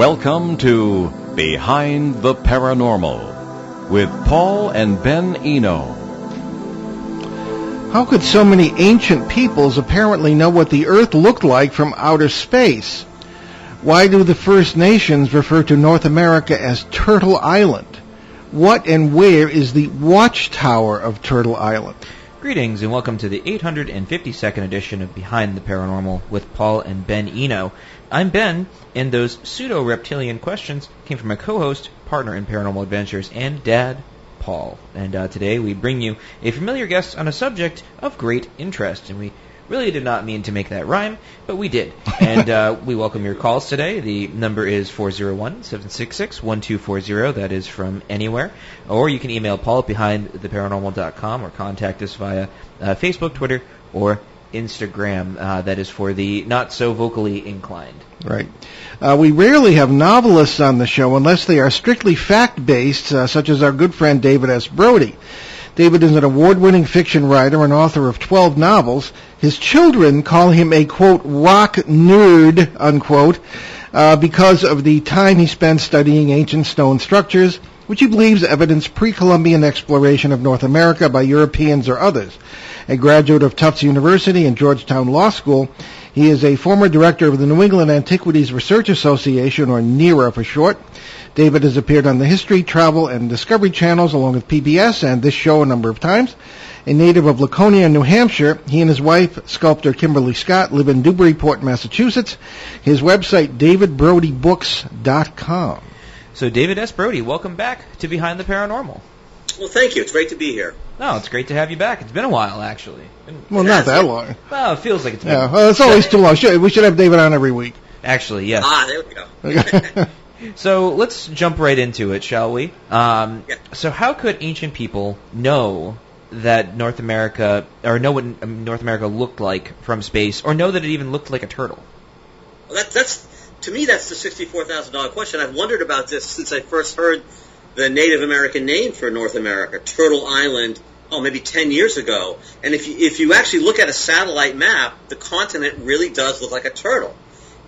Welcome to Behind the Paranormal with Paul and Ben Eno. How could so many ancient peoples apparently know what the Earth looked like from outer space? Why do the First Nations refer to North America as Turtle Island? What and where is the Watchtower of Turtle Island? Greetings and welcome to the 852nd edition of Behind the Paranormal with Paul and Ben Eno. I'm Ben, and those pseudo-reptilian questions came from my co-host, partner in paranormal adventures, and dad, Paul. And today we bring you a familiar guest on a subject of great interest. And we really did not mean to make that rhyme, but we did. And we welcome your calls today. The number is 401-766-1240. That is from anywhere. Or you can email Paul at behindtheparanormal.com or contact us via Facebook, Twitter, or Instagram. That is for the not-so-vocally inclined. Right. We rarely have novelists on the show unless they are strictly fact-based, such as our good friend David S. Brody. David is an award-winning fiction writer and author of 12 novels. His children call him a, quote, rock nerd, unquote, because of the time he spent studying ancient stone structures, which he believes evidence pre-Columbian exploration of North America by Europeans or others. A graduate of Tufts University and Georgetown Law School, he is a former director of the New England Antiquities Research Association, or NERA for short. David has appeared on the History, Travel, and Discovery channels along with PBS and this show a number of times. A native of Laconia, New Hampshire, he and his wife, sculptor Kimberly Scott, live in Newburyport, Massachusetts. His website, davidbrodybooks.com. So David S. Brody, welcome back to Behind the Paranormal. Well, thank you. It's great to be here. No, it's great to have you back. It's been a while, actually. Well, not that long. Well, it feels like it's been. Yeah, well, it's always too long. We should have David on every week. Actually, yes. There we go. So let's jump right into it, shall we? Yeah. So how could ancient people know that North America, or know what North America looked like from space, or know that it even looked like a turtle? Well, that's to me, that's the $64,000 question. I've wondered about this since I first heard the Native American name for North America, Turtle Island, maybe 10 years ago. And if you actually look at a satellite map, the continent really does look like a turtle.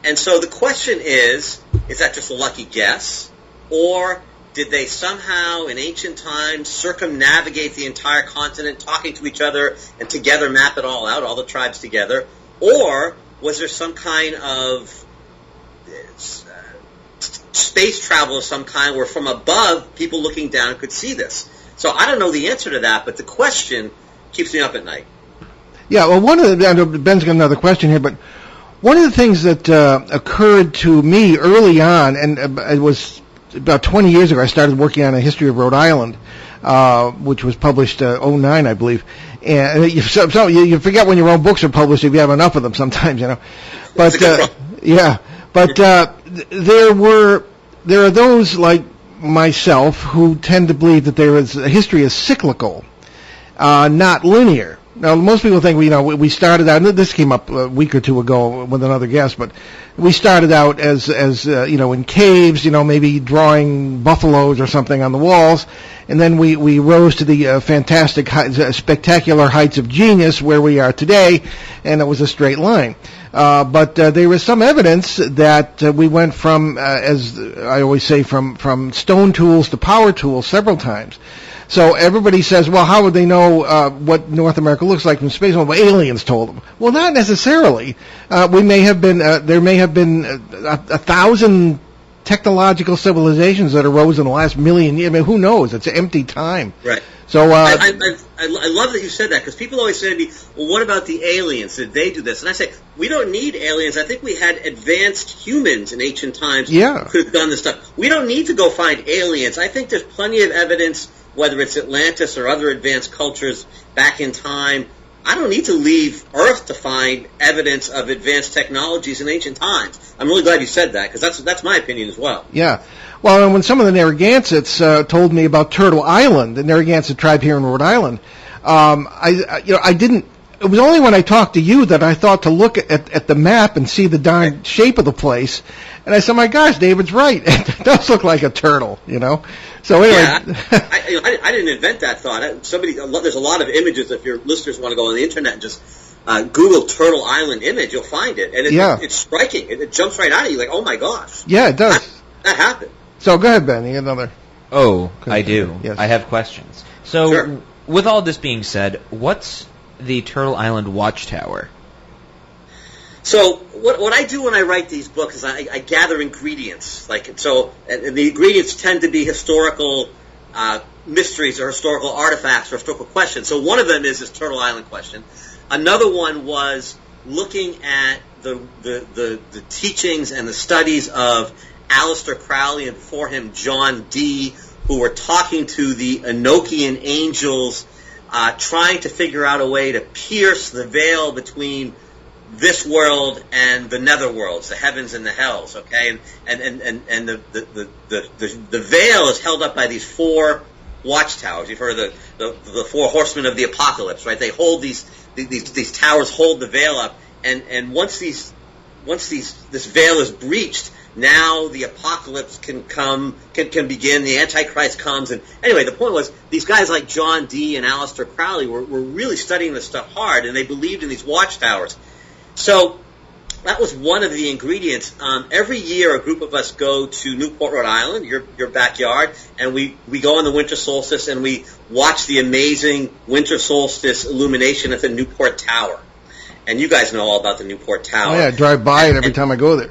And so the question is that just a lucky guess? Or did they somehow, in ancient times, circumnavigate the entire continent, talking to each other, and together map it all out, all the tribes together? Or was there some kind of space travel of some kind where from above, people looking down could see this? So I don't know the answer to that, but the question keeps me up at night. Yeah, well, Ben's got another question here, but one of the things that occurred to me early on, and it was about 20 years ago, I started working on a history of Rhode Island, which was published 2009, I believe. And you forget when your own books are published if you have enough of them sometimes, you know. But there are those like myself who tend to believe that history is cyclical, not linear. Now, most people think we started out, and this came up a week or two ago with another guest, but we started out as in caves, maybe drawing buffaloes or something on the walls, and then we rose to the fantastic, spectacular heights of genius where we are today, and it was a straight line. But there was some evidence that we went from, as I always say, from stone tools to power tools several times. So everybody says, well, how would they know what North America looks like from space? Well, aliens told them. Well, not necessarily. There may have been 1,000 technological civilizations that arose in the last million years. I mean, who knows? It's empty time. Right. So I love that you said that, because people always say to me, well, what about the aliens? Did they do this? And I say, we don't need aliens. I think we had advanced humans in ancient times who could have done this stuff. We don't need to go find aliens. I think there's plenty of evidence, whether it's Atlantis or other advanced cultures back in time. I don't need to leave Earth to find evidence of advanced technologies in ancient times. I'm really glad you said that, because that's my opinion as well. Yeah. Well, and when some of the Narragansetts told me about Turtle Island, the Narragansett tribe here in Rhode Island, I didn't. It was only when I talked to you that I thought to look at the map and see the darn shape of the place. And I said, my gosh, David's right. It does look like a turtle, So anyway. Yeah, I didn't invent that thought. There's a lot of images. If your listeners want to go on the internet and just Google Turtle Island image, you'll find it. And it's striking. It jumps right out at you like, oh my gosh. Yeah, it does. That happened. So go ahead, Ben. You got another. Oh, I do. Yes. I have questions. So, Sure. with all this being said, what's the Turtle Island Watchtower? So what I do when I write these books is I gather ingredients. And the ingredients tend to be historical mysteries or historical artifacts or historical questions. So one of them is this Turtle Island question. Another one was looking at the teachings and the studies of Aleister Crowley and before him John Dee, who were talking to the Enochian angels, trying to figure out a way to pierce the veil between this world and the netherworlds, the heavens and the hells. Okay, and the veil is held up by these four watchtowers. You've heard of the four horsemen of the apocalypse, right? They hold these towers hold the veil up, and once this veil is breached, now the apocalypse can begin. The Antichrist comes, and anyway, the point was these guys like John Dee and Aleister Crowley were really studying this stuff hard, and they believed in these watchtowers. So that was one of the ingredients. Every year, a group of us go to Newport, Rhode Island, your backyard, and we go on the winter solstice, and we watch the amazing winter solstice illumination at the Newport Tower. And you guys know all about the Newport Tower. Oh, yeah, I drive by it every time I go there.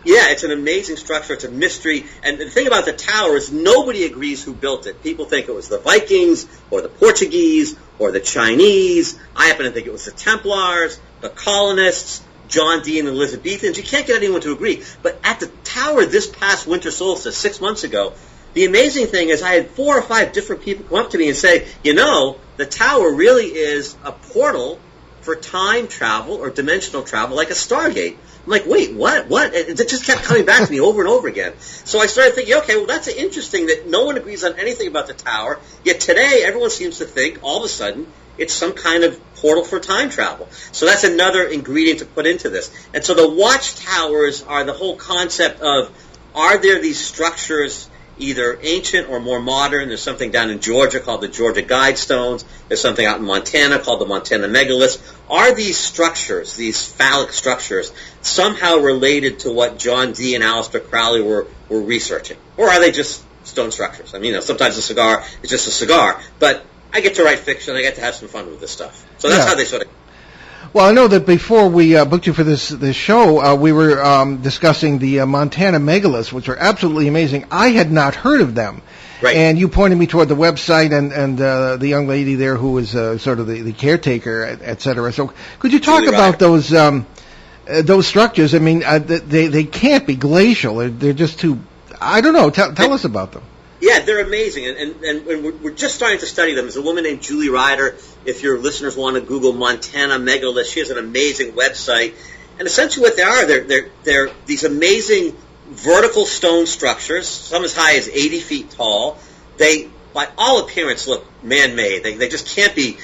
Yeah, it's an amazing structure. It's a mystery. And the thing about the tower is nobody agrees who built it. People think it was the Vikings or the Portuguese or the Chinese. I happen to think it was the Templars, the colonists, John Dee and the Elizabethans. You can't get anyone to agree. But at the tower this past winter solstice, 6 months ago, the amazing thing is I had 4 or 5 different people come up to me and say, the tower really is a portal for time travel or dimensional travel like a Stargate. I'm like, wait, what? It just kept coming back to me over and over again. So I started thinking, okay, well, that's interesting that no one agrees on anything about the tower, yet today everyone seems to think, all of a sudden, it's some kind of portal for time travel. So that's another ingredient to put into this. And so the watchtowers are the whole concept of, are there these structures either ancient or more modern? There's something down in Georgia called the Georgia Guidestones. There's something out in Montana called the Montana Megaliths. Are these structures, these phallic structures, somehow related to what John Dee and Aleister Crowley were researching? Or are they just stone structures? I mean, sometimes a cigar is just a cigar. But I get to write fiction. I get to have some fun with this stuff. So that's how they sort of... Well, I know that before we booked you for this show, we were discussing the Montana Megaliths, which are absolutely amazing. I had not heard of them. Right. And you pointed me toward the website and the young lady there who was sort of the caretaker, et cetera. So could you talk about those structures? I mean, they can't be glacial. They're just too... I don't know. Tell us about them. Yeah, they're amazing, and we're just starting to study them. There's a woman named Julie Ryder. If your listeners want to Google Montana Megaliths, she has an amazing website. And essentially what they are, they're these amazing vertical stone structures, some as high as 80 feet tall. They, by all appearance, look man-made. They just can't be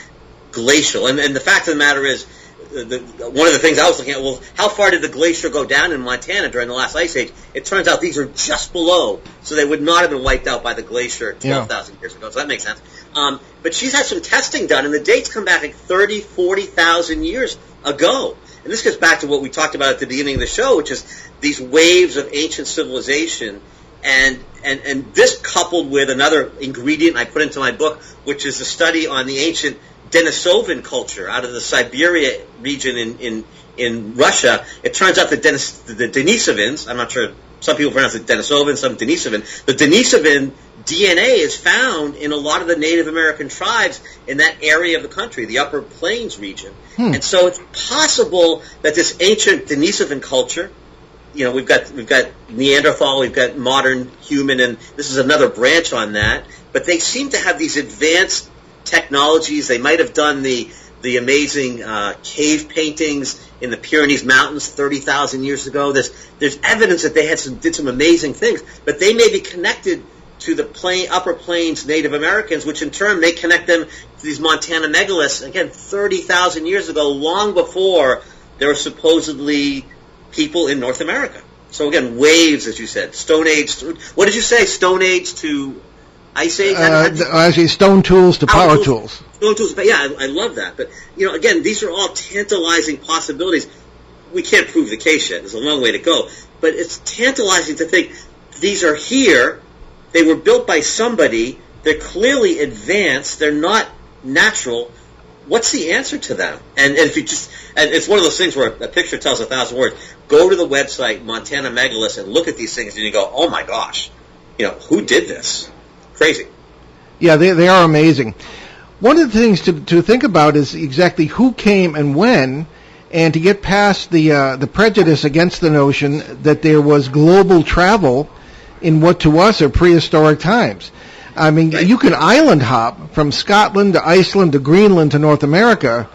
glacial. And the fact of the matter is, one of the things I was looking at, well, how far did the glacier go down in Montana during the last ice age? It turns out these are just below, so they would not have been wiped out by the glacier 12,000 years ago, so that makes sense. But she's had some testing done, and the dates come back like 30, 40,000 years ago. And this gets back to what we talked about at the beginning of the show, which is these waves of ancient civilization, and this coupled with another ingredient I put into my book, which is the study on the ancient Denisovan culture out of the Siberia region in Russia. It turns out that the Denisovans, I'm not sure, some people pronounce it Denisovan, some Denisovan, the Denisovan DNA is found in a lot of the Native American tribes in that area of the country, the Upper Plains region. And so it's possible that this ancient Denisovan culture, we've got Neanderthal, we've got modern human, and this is another branch on that, but they seem to have these advanced technologies. They might have done the amazing cave paintings in the Pyrenees Mountains 30,000 years ago. There's evidence that they did some amazing things, but they may be connected to the Upper Plains Native Americans, which in turn may connect them to these Montana Megaliths, again, 30,000 years ago, long before there were supposedly people in North America. So again, waves, as you said, Stone Age. What did you say? Stone Age to Ice Age? Actually, stone tools to power tools. Stone tools, but yeah, I love that. But, again, these are all tantalizing possibilities. We can't prove the case yet. There's a long way to go. But it's tantalizing to think these are here. They were built by somebody. They're clearly advanced. They're not natural. What's the answer to them? And if you and it's one of those things where a picture tells 1,000 words. Go to the website Montana Megaliths and look at these things, and you go, oh my gosh, who did this? Crazy. Yeah, they are amazing. One of the things to think about is exactly who came and when, and to get past the prejudice against the notion that there was global travel in what to us are prehistoric times. I mean, right. You can island hop from Scotland to Iceland to Greenland to North America.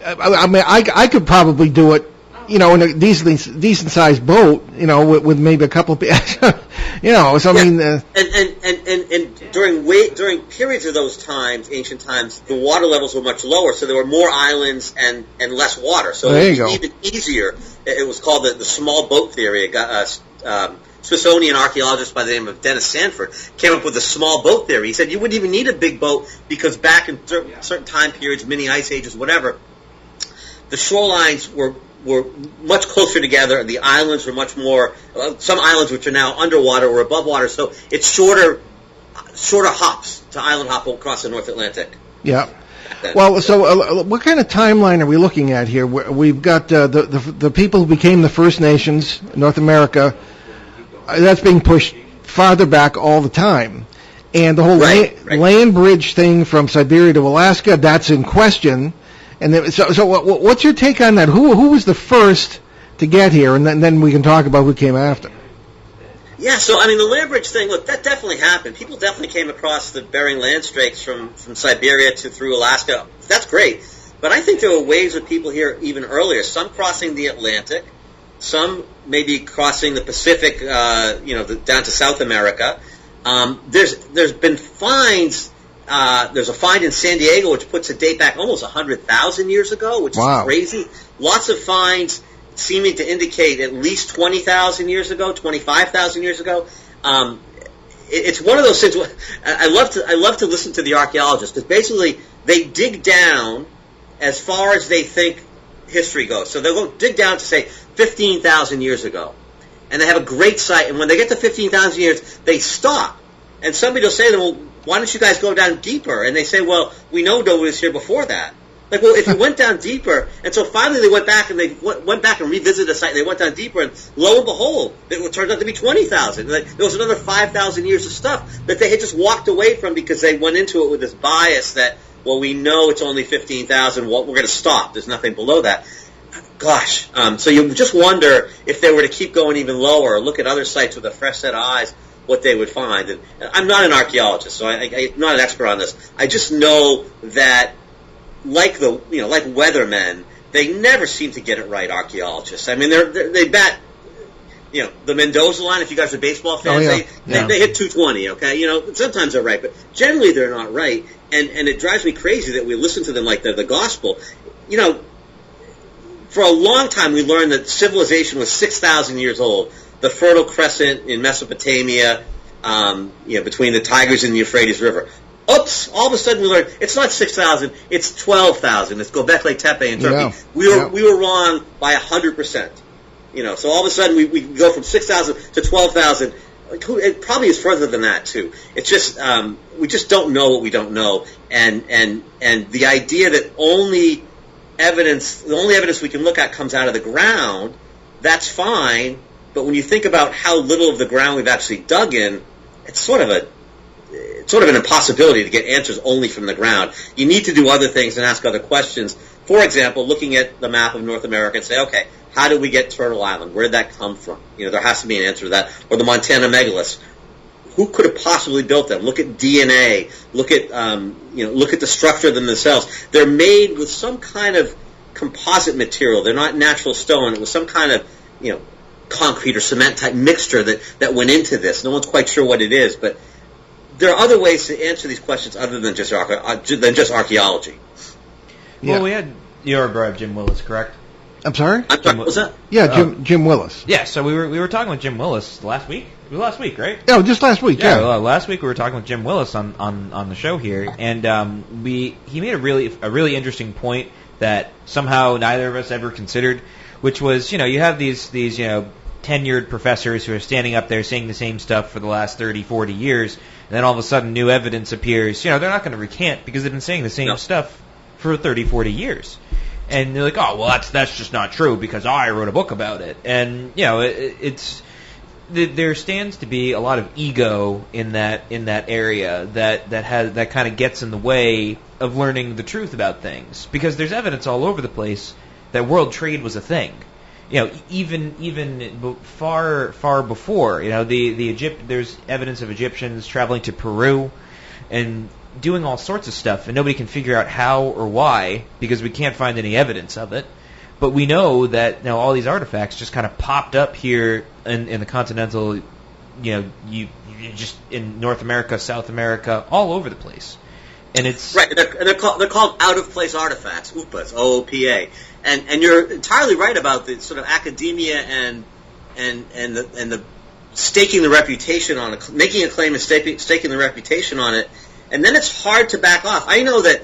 I mean, I could probably do it, in a decent sized boat, with maybe a couple of people, So I mean, and during periods of those times, ancient times, the water levels were much lower, so there were more islands and less water. So there it you was go. even easier. It was called the small boat theory. It got Smithsonian archaeologist by the name of Dennis Sanford came up with the small boat theory. He said you wouldn't even need a big boat because back in certain time periods, mini ice ages, whatever, the shorelines were much closer together, and the islands were much more. Some islands which are now underwater were above water, so it's shorter hops to island hop across the North Atlantic. Yeah. Well, so what kind of timeline are we looking at here? We've got the people who became the First Nations, North America. That's being pushed farther back all the time. And the whole land bridge thing from Siberia to Alaska, that's in question. And so what's your take on that? Who was the first to get here? And then we can talk about who came after. Yeah, so I mean the land bridge thing, look, that definitely happened. People definitely came across the Bering land strakes from Siberia to through Alaska. That's great. But I think there were waves of people here even earlier, some crossing the Atlantic, some maybe crossing the Pacific, down to South America. There's been finds. There's a find in San Diego which puts a date back almost 100,000 years ago, which is crazy. Lots of finds seeming to indicate at least 20,000 years ago, 25,000 years ago. It's one of those things. I love to listen to the archaeologists because basically they dig down as far as they think history goes. So they'll go dig down to say 15,000 years ago, and they have a great site. And when they get to 15,000 years, they stop. And somebody will say to them, well, why don't you guys go down deeper? And they say, well, we know nobody was here before that. Like, well, if you went down deeper, and so finally they went back and revisited the site. And they went down deeper, and lo and behold, it turned out to be 20,000. There was another 5,000 years of stuff that they had just walked away from because they went into it with this bias that, well, we know it's only 15,000. Well, we're going to stop. There's nothing below that. Gosh. So you just wonder if they were to keep going even lower or look at other sites with a fresh set of eyes, what they would find. And I'm not an archaeologist, so I'm not an expert on this. I just know that, like weathermen, they never seem to get it right. Archaeologists. I mean, they bat. The Mendoza line. If you guys are baseball fans, they hit 220. Okay, sometimes they're right, but generally they're not right. And it drives me crazy that we listen to them like they're the gospel. For a long time we learned that civilization was 6,000 years old. The Fertile Crescent in Mesopotamia, between the Tigris and the Euphrates River. Oops! All of a sudden we learned it's not 6,000, it's 12,000. It's Göbekli Tepe in Turkey. Yeah. We were wrong by 100%. So all of a sudden we go from 6,000 to 12,000. It probably is further than that too. It's just we just don't know what we don't know, and the idea that the only evidence we can look at comes out of the ground. That's fine, but when you think about how little of the ground we've actually dug in, it's sort of an impossibility to get answers only from the ground. You need to do other things and ask other questions. For example, looking at the map of North America and say, okay, how did we get Turtle Island? Where did that come from? There has to be an answer to that. Or the Montana Megaliths. Who could have possibly built them? Look at DNA. Look at the structure of them themselves. They're made with some kind of composite material. They're not natural stone. It was some kind of concrete or cement type mixture that went into this. No one's quite sure what it is, but there are other ways to answer these questions other than just archaeology. Yeah. Well, we had Jim Willis, correct? I'm sorry? What was that? Yeah, Jim Willis. Yeah, so we were talking with Jim Willis last week. It was last week, right? Oh, just last week, yeah. Last week we were talking with Jim Willis on the show here, and he made a really interesting point that somehow neither of us ever considered, which was, you have these tenured professors who are standing up there saying the same stuff for the last 30, 40 years, and then all of a sudden new evidence appears. They're not going to recant because they've been saying the same stuff for 30, 40 years. And they're like, oh, well, that's just not true because I wrote a book about it. And, there stands to be a lot of ego in that area that kind of gets in the way of learning the truth about things, because there's evidence all over the place that world trade was a thing. Even far before, there's evidence of Egyptians traveling to Peru and doing all sorts of stuff, and nobody can figure out how or why because we can't find any evidence of it. But we know that all these artifacts just kind of popped up here in the continental, you just in North America, South America, all over the place. And it's right. They're called out of place artifacts, OOPAs, OOPA, and you're entirely right about the sort of academia and the staking the reputation on it, making a claim and staking the reputation on it, and then it's hard to back off. I know that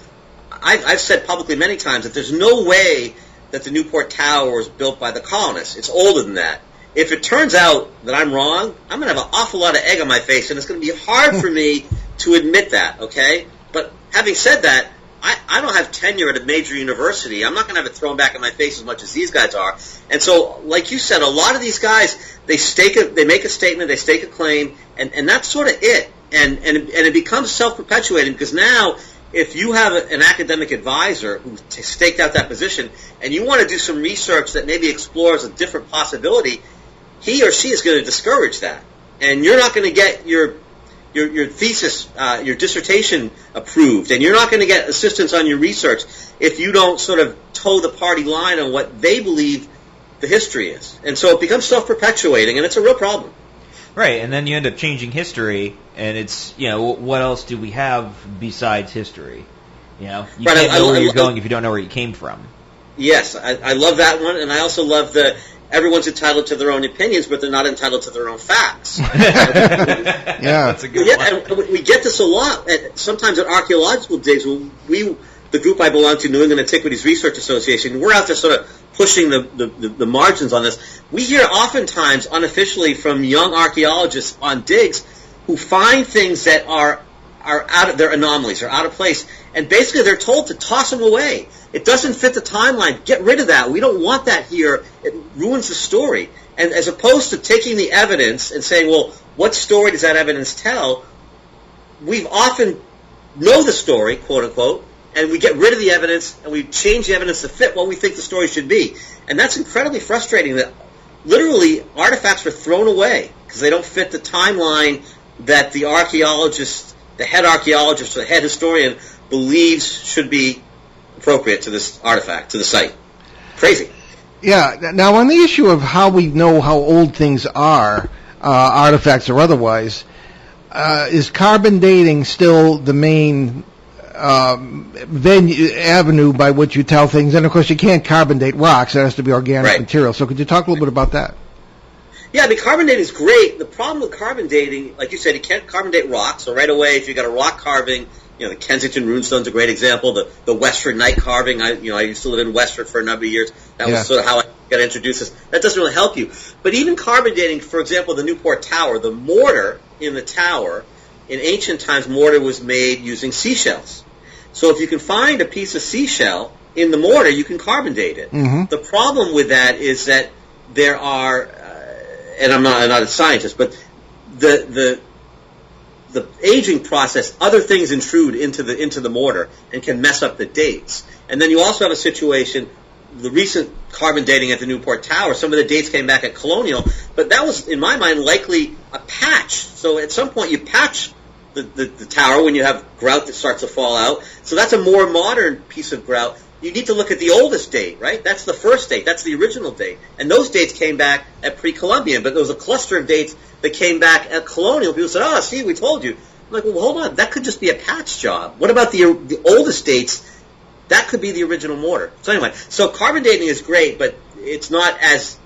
I've said publicly many times that there's no way that the Newport Tower was built by the colonists. It's older than that. If it turns out that I'm wrong, I'm going to have an awful lot of egg on my face, and it's going to be hard for me to admit that, okay? But having said that, I don't have tenure at a major university. I'm not going to have it thrown back in my face as much as these guys are. And so, like you said, a lot of these guys, they make a statement, they stake a claim, and that's sort of it. And it becomes self-perpetuating because now, if you have an academic advisor who staked out that position and you want to do some research that maybe explores a different possibility, he or she is going to discourage that. And you're not going to get your thesis, your dissertation approved, and you're not going to get assistance on your research if you don't sort of toe the party line on what they believe the history is. And so it becomes self-perpetuating, and it's a real problem. Right, and then you end up changing history, and it's, what else do we have besides history? You can't know where you're going if you don't know where you came from. Yes, I love that one, and I also love the everyone's entitled to their own opinions, but they're not entitled to their own facts. Yeah, that's a good one. And we get this a lot. Sometimes at archaeological digs, the group I belong to, New England Antiquities Research Association, we're out there sort of pushing the margins on this. We hear oftentimes unofficially from young archaeologists on digs who find things that are out of their anomalies, are out of place, and basically they're told to toss them away. It doesn't fit the timeline. Get rid of that. We don't want that here. It ruins the story. And as opposed to taking the evidence and saying, well, what story does that evidence tell? We've often know the story, quote unquote, and we get rid of the evidence and we change the evidence to fit what we think the story should be. And that's incredibly frustrating that literally artifacts are thrown away because they don't fit the timeline that the archaeologist, the head archaeologist or the head historian believes should be appropriate to this artifact, to the site. Crazy. Yeah. Now, on the issue of how we know how old things are, artifacts or otherwise, is carbon dating still the main avenue by which you tell things? And, of course, you can't carbon date rocks. It has to be organic material. So could you talk a little bit about that? Yeah, I mean, carbon dating is great. The problem with carbon dating, like you said, you can't carbon date rocks. So right away, if you've got a rock carving, the Kensington Runestone's a great example. The Westford night carving, I used to live in Westford for a number of years. That was sort of how I got introduced to this. That doesn't really help you. But even carbon dating, for example, the Newport Tower, the mortar in the tower, in ancient times, mortar was made using seashells. So if you can find a piece of seashell in the mortar, you can carbon date it. Mm-hmm. The problem with that is that there are, and I'm not a scientist, but the aging process, other things intrude into the mortar and can mess up the dates. And then you also have a situation, the recent carbon dating at the Newport Tower, some of the dates came back at colonial, but that was, in my mind, likely a patch. So at some point you patch the tower when you have grout that starts to fall out. So that's a more modern piece of grout. You need to look at the oldest date, right? That's the first date. That's the original date. And those dates came back at pre-Columbian, but there was a cluster of dates that came back at colonial. People said, see, we told you. I'm like, well, hold on. That could just be a patch job. What about the oldest dates? That could be the original mortar. So anyway, so carbon dating is great, but it's not as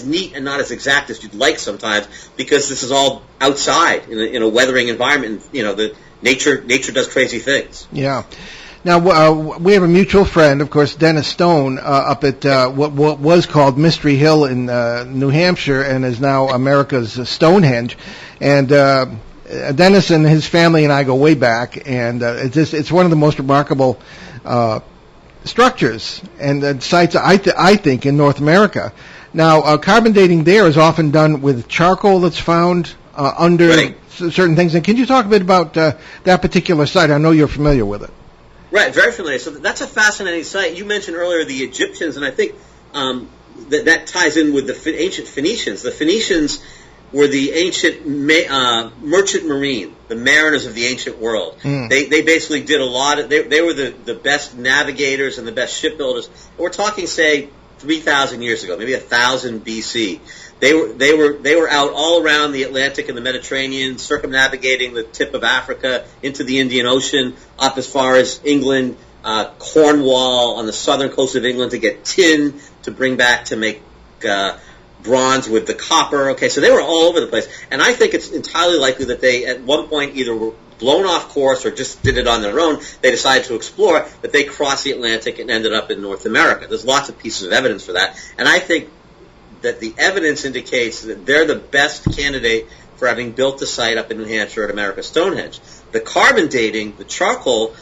neat and not as exact as you'd like sometimes, because this is all outside in a weathering environment. And, the nature does crazy things. Yeah. Now, we have a mutual friend, of course, Dennis Stone, up at what was called Mystery Hill in New Hampshire and is now America's Stonehenge. And Dennis and his family and I go way back, and it's one of the most remarkable structures and sites, I think, in North America. Now, carbon dating there is often done with charcoal that's found under certain things. And can you talk a bit about that particular site? I know you're familiar with it. Right, very familiar. So that's a fascinating site. You mentioned earlier the Egyptians, and I think that ties in with the ancient Phoenicians. The Phoenicians were the ancient merchant marine, the mariners of the ancient world. They basically did a lot of, they were the best navigators and the best shipbuilders. We're talking, say, 3,000 years ago, maybe 1,000 BC. They were out all around the Atlantic and the Mediterranean, circumnavigating the tip of Africa into the Indian Ocean, up as far as England, Cornwall, on the southern coast of England to get tin to bring back to make bronze with the copper. Okay, so they were all over the place. And I think it's entirely likely that they, at one point, either were blown off course or just did it on their own. They decided to explore, but they crossed the Atlantic and ended up in North America. There's lots of pieces of evidence for that. And I think that the evidence indicates that they're the best candidate for having built the site up in New Hampshire at America's Stonehenge. The carbon dating, the charcoal,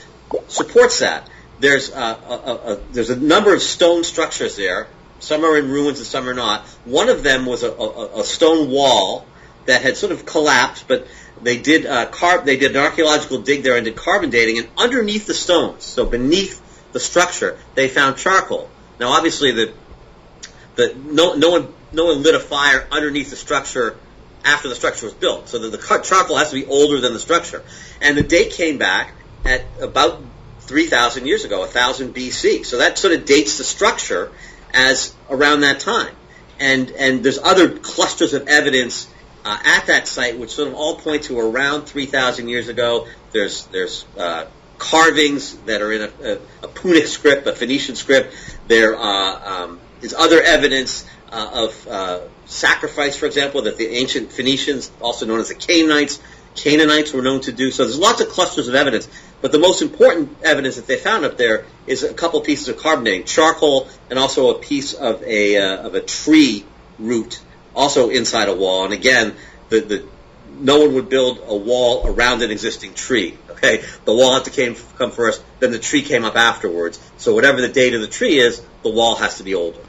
supports that. There's a number of stone structures there. Some are in ruins and some are not. One of them was a stone wall that had sort of collapsed, but they did an archaeological dig there and did carbon dating, and underneath the stones, so beneath the structure, they found charcoal. Now, obviously, no one lit a fire underneath the structure after the structure was built, so the charcoal has to be older than the structure. And the date came back at about 3,000 years ago, 1,000 BC. So that sort of dates the structure as around that time. And there's other clusters of evidence at that site which sort of all point to around 3,000 years ago. There's carvings that are in a Punic script, a Phoenician script. There is other evidence of sacrifice, for example, that the ancient Phoenicians, also known as the Canaanites were known to do. So there's lots of clusters of evidence. But the most important evidence that they found up there is a couple pieces of carbon dating, charcoal, and also a piece of a tree root, also inside a wall. And again, no one would build a wall around an existing tree. Okay, the wall had to come first, then the tree came up afterwards. So whatever the date of the tree is, the wall has to be older.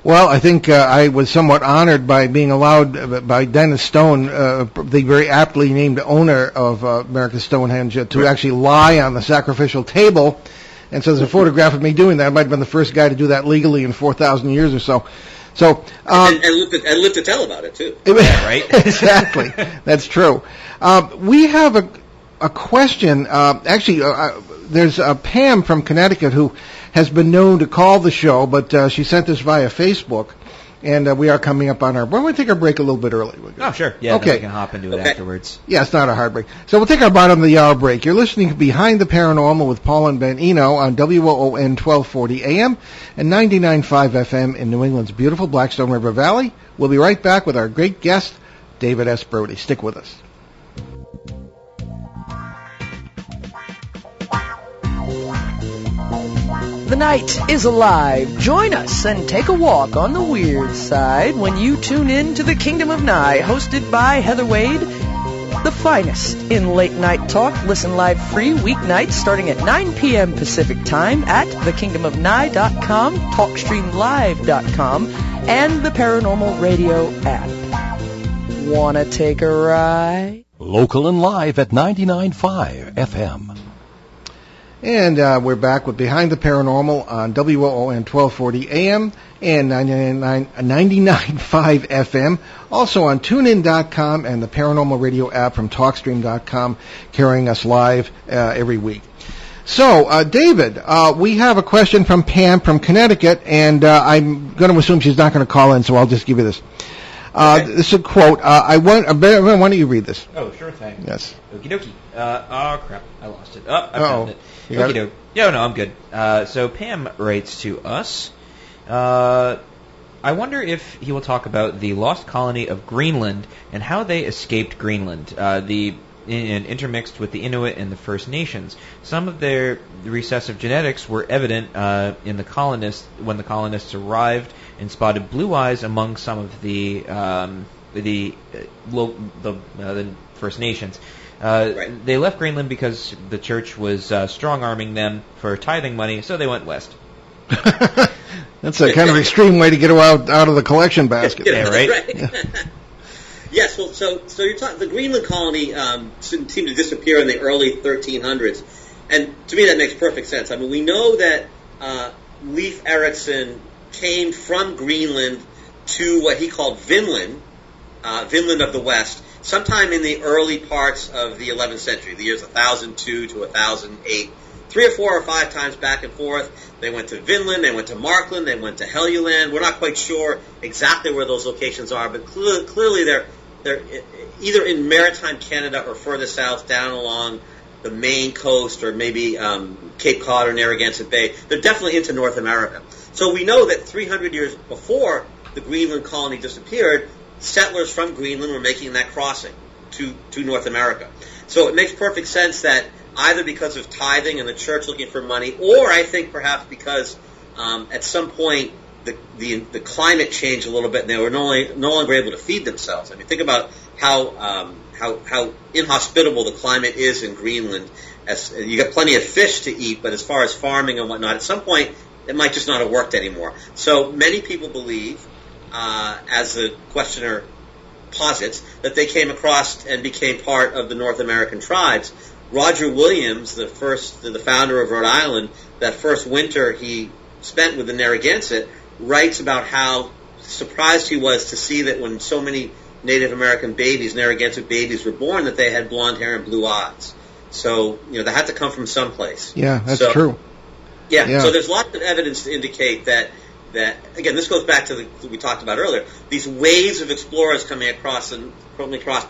Well, I think I was somewhat honored by being allowed by Dennis Stone, the very aptly named owner of America's Stonehenge, to actually lie on the sacrificial table. And so there's a photograph of me doing that. I might have been the first guy to do that legally in 4,000 years or so. So and live to tell about it too. Yeah, right? Exactly. That's true. We have a question. There's Pam from Connecticut who has been known to call the show, but she sent this via Facebook, and we are coming up on our... Why don't we take our break a little bit early? Oh, sure. Yeah, okay. Then we can hop into it afterwards. Yeah, it's not a hard break. So we'll take our bottom of the hour break. You're listening to Behind the Paranormal with Paul and Ben Eno on WOON 1240 AM and 99.5 FM in New England's beautiful Blackstone River Valley. We'll be right back with our great guest, David S. Brody. Stick with us. The night is alive. Join us and take a walk on the weird side when you tune in to The Kingdom of Nye, hosted by Heather Wade, the finest in late night talk. Listen live free weeknights starting at 9 p.m. Pacific time at thekingdomofnye.com, talkstreamlive.com, and the Paranormal Radio app. Wanna take a ride? Local and live at 99.5 FM. And we're back with Behind the Paranormal on WOON 1240 AM and 99.5 FM. Also on TuneIn.com and the Paranormal Radio app from TalkStream.com, carrying us live every week. So, David, we have a question from Pam from Connecticut, and I'm going to assume she's not going to call in, so I'll just give you this. Okay. This is a quote. Why don't you read this? Oh, sure thing. Yes. Okie dokie. Oh, crap. I lost it. Oh, I found it. Okie doke. Yeah, no, I'm good. So Pam writes to us. I wonder if he will talk about the lost colony of Greenland and how they escaped Greenland. The and intermixed with the Inuit and the First Nations. Some of their recessive genetics were evident in the colonists when the colonists arrived and spotted blue eyes among some of the First Nations. Right. They left Greenland because the church was strong-arming them for tithing money, so they went west. That's a kind of extreme way to get out of the collection basket. Yeah, right? Yes, well, so you're talking, the Greenland colony seemed to disappear in the early 1300s, and to me that makes perfect sense. I mean, we know that Leif Erikson came from Greenland to what he called Vinland, Vinland of the West, sometime in the early parts of the 11th century, the years 1002 to 1008. 3 or 4 or 5 times back and forth. They went to Vinland, they went to Markland, they went to Helluland. We're not quite sure exactly where those locations are, but clearly they're either in maritime Canada or further south down along the Maine coast or maybe Cape Cod or Narragansett Bay. They're definitely into North America. So we know that 300 years before the Greenland colony disappeared, settlers from Greenland were making that crossing to North America. So it makes perfect sense that either because of tithing and the church looking for money, or I think perhaps because at some point the climate changed a little bit and they were no longer able to feed themselves. I mean, think about how inhospitable the climate is in Greenland. As you got plenty of fish to eat, but as far as farming and whatnot, at some point it might just not have worked anymore. So many people believe, as the questioner posits, that they came across and became part of the North American tribes. Roger Williams, the founder of Rhode Island, that first winter he spent with the Narragansett, writes about how surprised he was to see that when so many Native American babies, Narragansett babies, were born, that they had blonde hair and blue eyes. So, they had to come from someplace. Yeah, that's true. Yeah, so there's lots of evidence to indicate that again, this goes back to what we talked about earlier, these waves of explorers coming across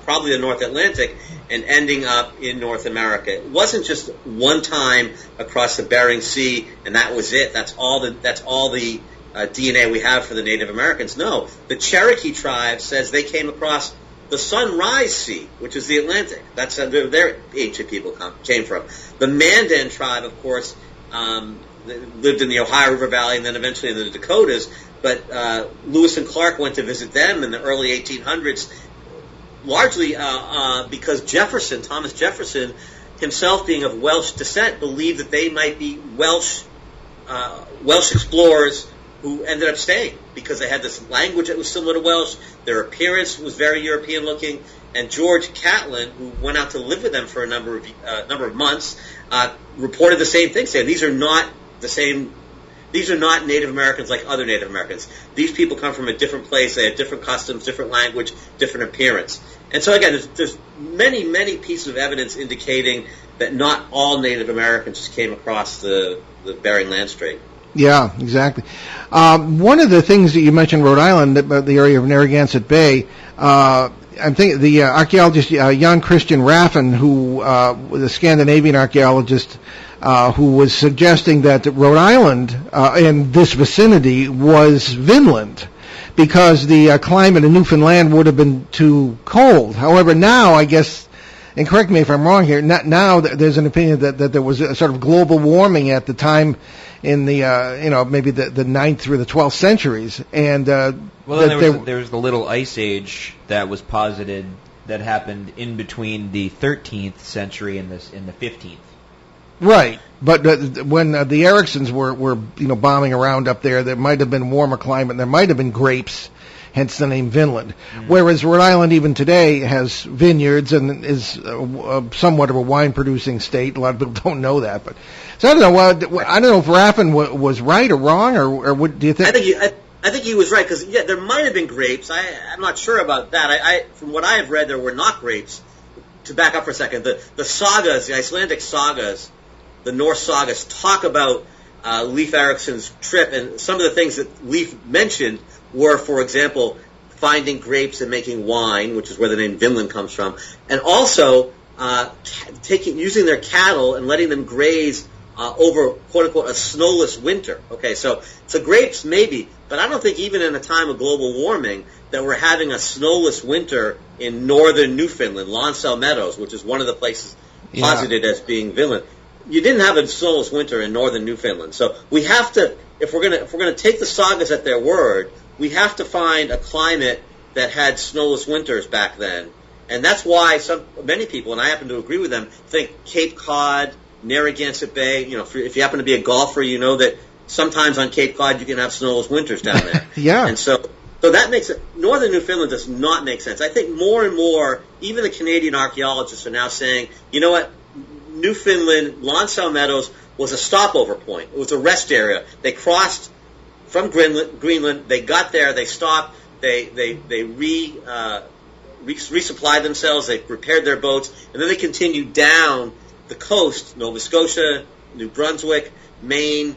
probably the North Atlantic and ending up in North America. It wasn't just one time across the Bering Sea and that was it. That's all the DNA we have for the Native Americans. No, the Cherokee tribe says they came across the Sunrise Sea, which is the Atlantic. That's where their ancient people came from. The Mandan tribe, of course, lived in the Ohio River Valley and then eventually in the Dakotas, but Lewis and Clark went to visit them in the early 1800s, largely because Thomas Jefferson, himself being of Welsh descent, believed that they might be Welsh explorers who ended up staying because they had this language that was similar to Welsh, their appearance was very European looking, and George Catlin, who went out to live with them for a number of months, reported the same thing, saying these are not Native Americans like other Native Americans. These people come from a different place. They have different customs, different language, different appearance. And so, again, there's many, many pieces of evidence indicating that not all Native Americans just came across the Bering Land Strait. Yeah, exactly. One of the things that you mentioned, Rhode Island, about the area of Narragansett Bay, I'm thinking the archaeologist Jan Christian Raffin, who was a Scandinavian archaeologist, who was suggesting that Rhode Island in this vicinity was Vinland, because the climate in Newfoundland would have been too cold. However, now I guess, and correct me if I'm wrong here, now there's an opinion that there was a sort of global warming at the time in the maybe the 9th through the 12th centuries, and there was the Little Ice Age that was posited that happened in between the 13th century and the 15th. Right, but when the Ericsons were bombing around up there might have been warmer climate, and there might have been grapes, hence the name Vinland. Mm-hmm. Whereas Rhode Island even today has vineyards and is somewhat of a wine-producing state. A lot of people don't know that, but so I don't know. I don't know if Raffin was right or wrong, or what do you think? I think he was right because there might have been grapes. I'm not sure about that. From what I have read, there were not grapes. To back up for a second, the sagas, the Icelandic sagas, the Norse sagas talk about Leif Erikson's trip, and some of the things that Leif mentioned were, for example, finding grapes and making wine, which is where the name Vinland comes from, and also using their cattle and letting them graze over, quote-unquote, a snowless winter. Okay, so grapes maybe, but I don't think even in a time of global warming that we're having a snowless winter in northern Newfoundland, Lonsdale Meadows, which is one of the places posited as being Vinland. You didn't have a snowless winter in northern Newfoundland. So we have to, if we're gonna take the sagas at their word, we have to find a climate that had snowless winters back then. And that's why many people, and I happen to agree with them, think Cape Cod, Narragansett Bay. You know, if you happen to be a golfer, you know that sometimes on Cape Cod you can have snowless winters down there. Yeah. And so that makes it. Northern Newfoundland does not make sense. I think more and more, even the Canadian archaeologists are now saying, you know what, Newfoundland, Lonsdale Meadows was a stopover point. It was a rest area. They crossed from Greenland. They got there. They stopped. They resupplied themselves. They repaired their boats, and then they continued down the coast, Nova Scotia, New Brunswick, Maine,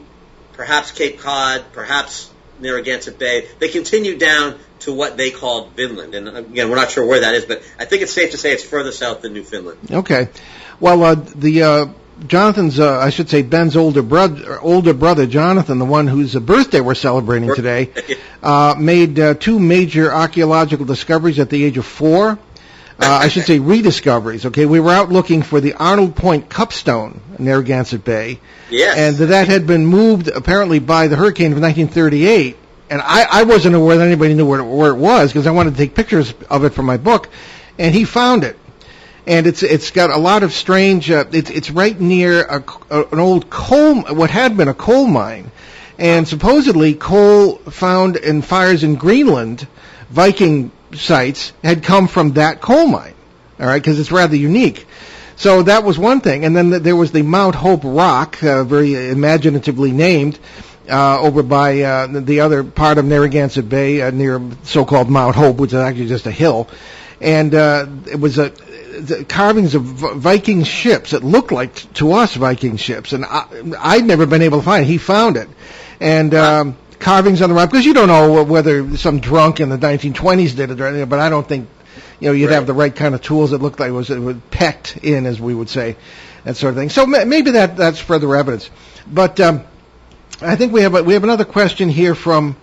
perhaps Cape Cod, perhaps Narragansett Bay. They continued down to what they called Vinland. And again, we're not sure where that is, but I think it's safe to say it's further south than Newfoundland. Okay. Well, Jonathan's, I should say, Ben's older brother, Jonathan, the one whose birthday we're celebrating today, made two major archaeological discoveries at the age of 4. I should say rediscoveries. Okay, we were out looking for the Arnold Point Cupstone in Narragansett Bay, and that had been moved apparently by the hurricane of 1938. And I wasn't aware that anybody knew where it was because I wanted to take pictures of it for my book, and he found it. And it's got a lot of strange. It's right near an old coal, what had been a coal mine, and supposedly coal found in fires in Greenland, Viking sites, had come from that coal mine. All right, because it's rather unique. So that was one thing, and then there was the Mount Hope Rock, very imaginatively named, over by the other part of Narragansett Bay, near so-called Mount Hope, which is actually just a hill, and it was the carvings of Viking ships. It looked like to us Viking ships, and I'd never been able to find it. He found it, and carvings on the rock, because you don't know whether some drunk in the 1920s did it or anything, but I don't think you'd have the right kind of tools. It looked like it was pecked in, as we would say, that sort of thing. So maybe that's further evidence. But I think we have another question here from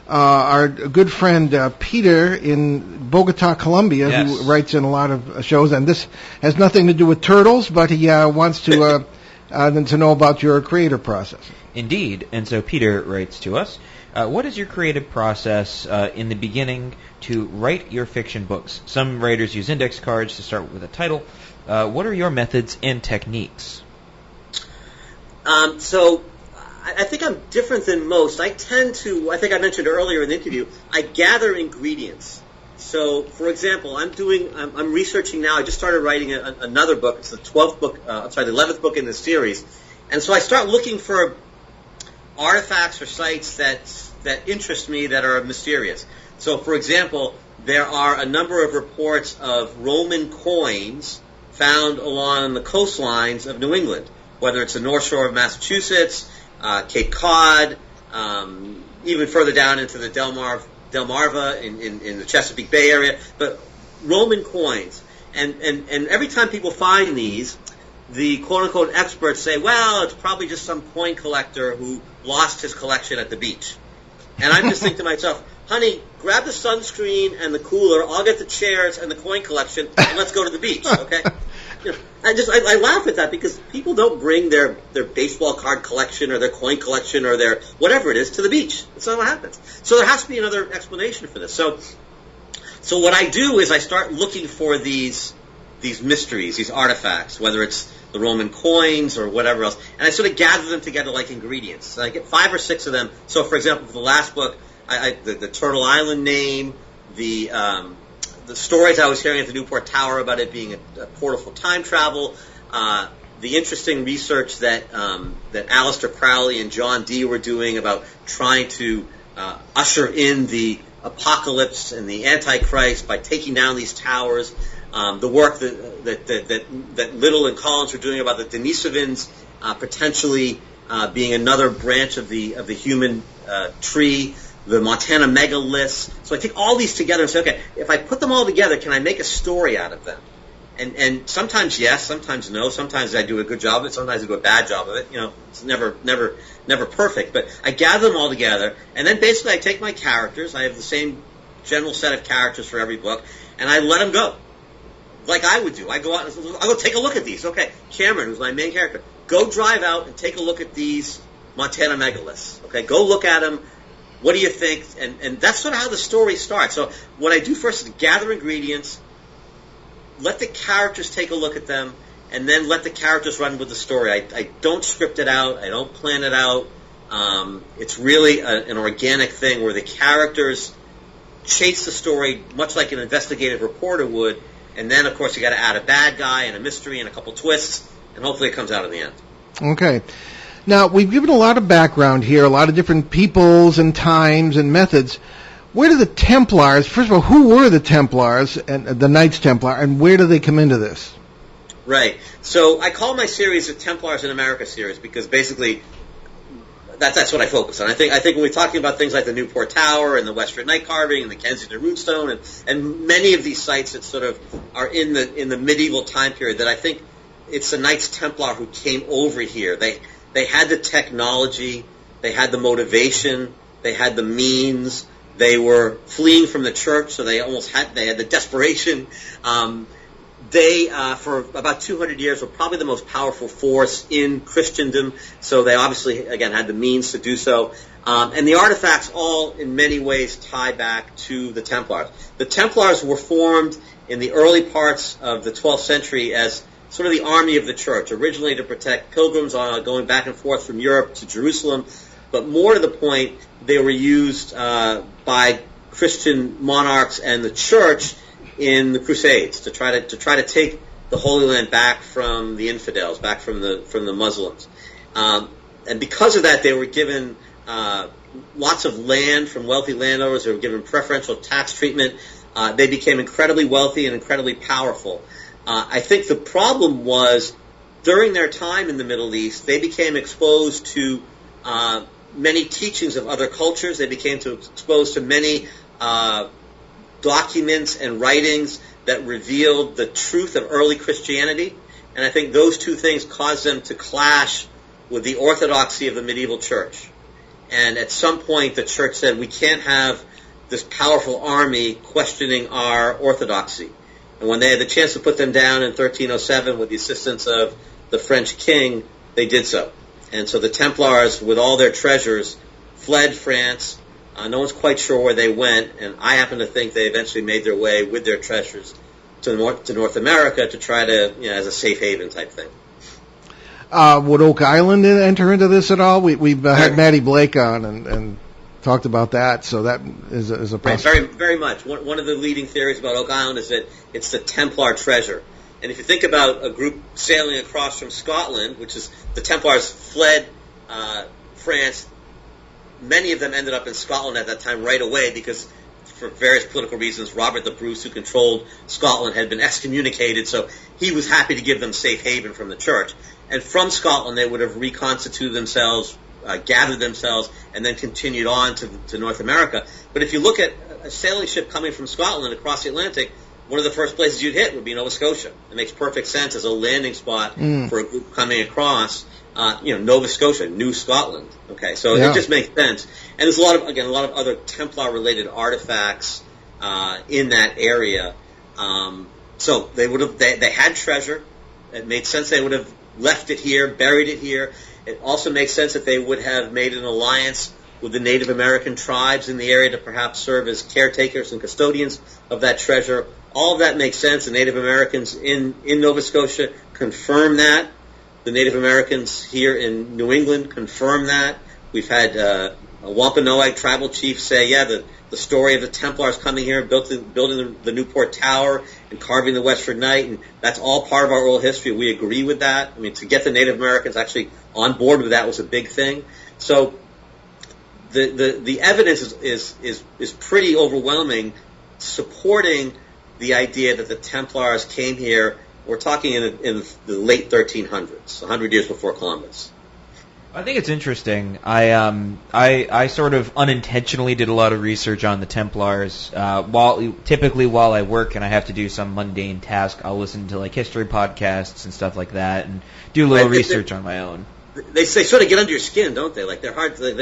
our good friend Peter in Bogota, Colombia, who writes in a lot of shows, and this has nothing to do with turtles, but he wants to know about your creative process. Indeed, and so Peter writes to us, what is your creative process in the beginning to write your fiction books? Some writers use index cards to start with a title. What are your methods and techniques? So I think I'm different than most. I think I mentioned earlier in the interview, I gather ingredients. So, for example, I'm researching now. I just started writing another book. It's the 11th book in the series. And so I start looking for artifacts or sites that interest me that are mysterious. So, for example, there are a number of reports of Roman coins found along the coastlines of New England, whether it's the North Shore of Massachusetts, Cape Cod, even further down into the Delmarva in the Chesapeake Bay area, but Roman coins. And every time people find these, the quote-unquote experts say, well, it's probably just some coin collector who lost his collection at the beach. And I'm just thinking to myself, honey, grab the sunscreen and the cooler, I'll get the chairs and the coin collection, and let's go to the beach, okay? I laugh at that because people don't bring their baseball card collection or their coin collection or their whatever it is to the beach. That's not what happens. So there has to be another explanation for this. So what I do is I start looking for these mysteries, these artifacts, whether it's the Roman coins or whatever else, and I sort of gather them together like ingredients. So I get 5 or 6 of them. So, for example, for the last book, the Turtle Island name, the stories I was hearing at the Newport Tower about it being a portal for time travel, the interesting research that Aleister Crowley and John Dee were doing about trying to usher in the apocalypse and the Antichrist by taking down these towers, the work that Little and Collins were doing about the Denisovans potentially being another branch of the human tree, the Montana Megaliths. So I take all these together and say, okay, if I put them all together, can I make a story out of them? And sometimes yes, sometimes no. Sometimes I do a good job of it. Sometimes I do a bad job of it. It's never perfect. But I gather them all together, and then basically I take my characters. I have the same general set of characters for every book, and I let them go, like I would do. I go out and I go take a look at these. Okay, Cameron, who's my main character, go drive out and take a look at these Montana Megaliths. Okay, go look at them. What do you think? And that's sort of how the story starts. So what I do first is gather ingredients, let the characters take a look at them, and then let the characters run with the story. I don't script it out. I don't plan it out. It's really an organic thing where the characters chase the story much like an investigative reporter would, and then, of course, you got to add a bad guy and a mystery and a couple twists, and hopefully it comes out in the end. Okay. Now, we've given a lot of background here, a lot of different peoples and times and methods. Where do the Templars, first of all, who were the Templars, and the Knights Templar, and where do they come into this? Right. So I call my series the Templars in America series because basically that's what I focus on. I think when we're talking about things like the Newport Tower and the Westford Night Carving and the Kensington Rootstone and many of these sites that sort of are in the medieval time period, that I think it's the Knights Templar who came over here. They had the technology, they had the motivation, they had the means. They were fleeing from the church, so they had the desperation. They, for about 200 years, were probably the most powerful force in Christendom, so they obviously, again, had the means to do so. And the artifacts all, in many ways, tie back to the Templars. The Templars were formed in the early parts of the 12th century as sort of the army of the church, originally to protect pilgrims going back and forth from Europe to Jerusalem. But more to the point, they were used by Christian monarchs and the church in the Crusades to try to take the Holy Land back from the infidels, back from the Muslims. And because of that, they were given lots of land from wealthy landowners. They were given preferential tax treatment. They became incredibly wealthy and incredibly powerful. I think the problem was during their time in the Middle East, they became exposed to many teachings of other cultures. They became exposed to many documents and writings that revealed the truth of early Christianity. And I think those two things caused them to clash with the orthodoxy of the medieval church. And at some point, the church said, we can't have this powerful army questioning our orthodoxy. And when they had the chance to put them down in 1307 with the assistance of the French king, they did so. And so the Templars, with all their treasures, fled France. No one's quite sure where they went, and I happen to think they eventually made their way with their treasures to North America to try to, as a safe haven type thing. Would Oak Island enter into this at all? We've had Maddie Blake on and talked about that, so that is a possibility. Right, very much. One of the leading theories about Oak Island is that it's the Templar treasure. And if you think about a group sailing across from Scotland, which is the Templars fled France, many of them ended up in Scotland at that time right away because for various political reasons, Robert the Bruce, who controlled Scotland, had been excommunicated, so he was happy to give them safe haven from the church. And from Scotland, they would have reconstituted themselves, gathered themselves, and then continued on to North America. But if you look at a sailing ship coming from Scotland across the Atlantic, one of the first places you'd hit would be Nova Scotia. It makes perfect sense as a landing spot for a group coming across. Nova Scotia, New Scotland. Okay, so it just makes sense. And there's a lot of other Templar-related artifacts in that area. So they had treasure. It made sense they would have left it here, buried it here. It also makes sense that they would have made an alliance with the Native American tribes in the area to perhaps serve as caretakers and custodians of that treasure. All of that makes sense. The Native Americans in Nova Scotia confirm that. The Native Americans here in New England confirm that. We've had a Wampanoag tribal chief say, the story of the Templars coming here, building the Newport Tower and carving the Westford Knight, and that's all part of our oral history. We agree with that. I mean, to get the Native Americans actually on board with that was a big thing. So the evidence is pretty overwhelming, supporting the idea that the Templars came here. We're talking in the late 1300s, 100 years before Columbus. I think it's interesting. I sort of unintentionally did a lot of research on the Templars. While I work and I have to do some mundane task, I'll listen to like history podcasts and stuff like that, and do a little research on my own. They sort of get under your skin, don't they? Like they're hard. You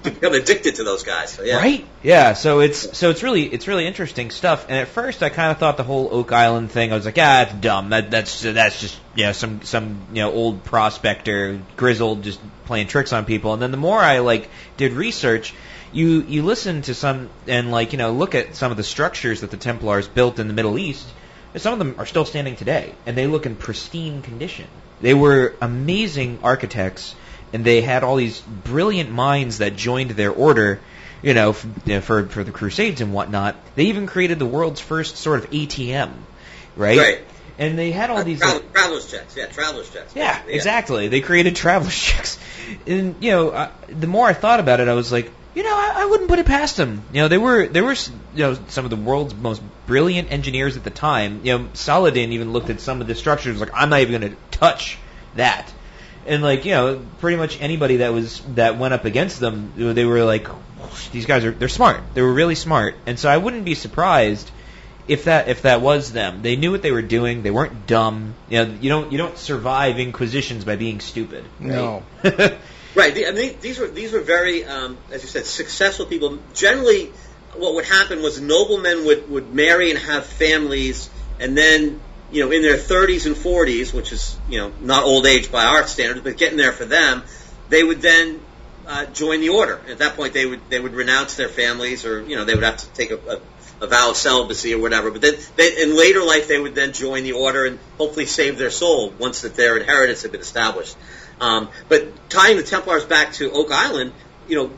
become addicted to those guys. So, yeah. Right? Yeah. So it's really interesting stuff. And at first, I kind of thought the whole Oak Island thing. I was like, it's dumb. That's just some old prospector, grizzled, just playing tricks on people. And then the more I did research, you listen to some and look at some of the structures that the Templars built in the Middle East. Some of them are still standing today, and they look in pristine condition. They were amazing architects, and they had all these brilliant minds that joined their order, for the Crusades and whatnot. They even created the world's first sort of ATM, right? Right. And they had all these traveler's checks. Yeah, traveler's checks. Yeah, exactly. They created traveler's checks, and the more I thought about it, I was like, I wouldn't put it past them. They were some of the world's most brilliant engineers at the time. Saladin even looked at some of the structures like, I'm not even going to touch that. And pretty much anybody that went up against them, they were like, these guys they're smart. They were really smart. And so I wouldn't be surprised if that was them. They knew what they were doing. They weren't dumb. You don't survive inquisitions by being stupid. No. Right. These were very, as you said, successful people. Generally, what would happen was noblemen would marry and have families, and then, in their 30s and 40s, which is, not old age by our standards, but getting there for them, they would then join the order. At that point, they would renounce their families, or, they would have to take a vow of celibacy or whatever. But then, in later life, they would then join the order and hopefully save their soul once that their inheritance had been established. But tying the Templars back to Oak Island,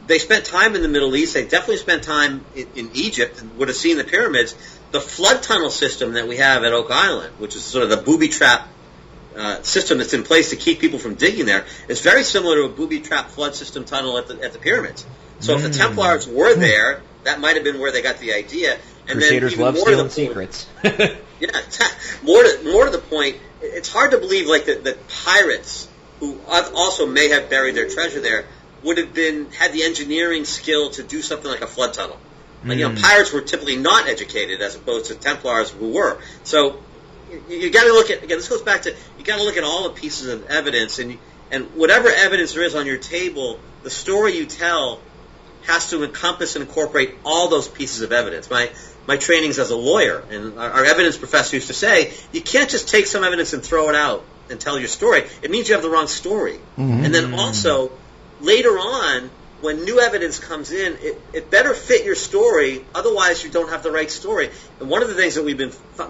they spent time in the Middle East. They definitely spent time in Egypt and would have seen the pyramids. The flood tunnel system that we have at Oak Island, which is sort of the booby trap system that's in place to keep people from digging there, is very similar to a booby trap flood system tunnel at the pyramids. So if the Templars were there, that might have been where they got the idea. And Crusaders then love stealing secrets. Yeah, more to the point, it's hard to believe that pirates, who also may have buried their treasure there, would have had the engineering skill to do something like a flood tunnel. Pirates were typically not educated as opposed to Templars who were. So you got to look at, again, this goes back to, you got to look at all the pieces of evidence, and whatever evidence there is on your table, the story you tell has to encompass and incorporate all those pieces of evidence. My training's as a lawyer, and our evidence professor used to say, you can't just take some evidence and throw it out and tell your story. It means you have the wrong story. Mm-hmm. And then also, later on, when new evidence comes in, it better fit your story, otherwise you don't have the right story. And one of the things that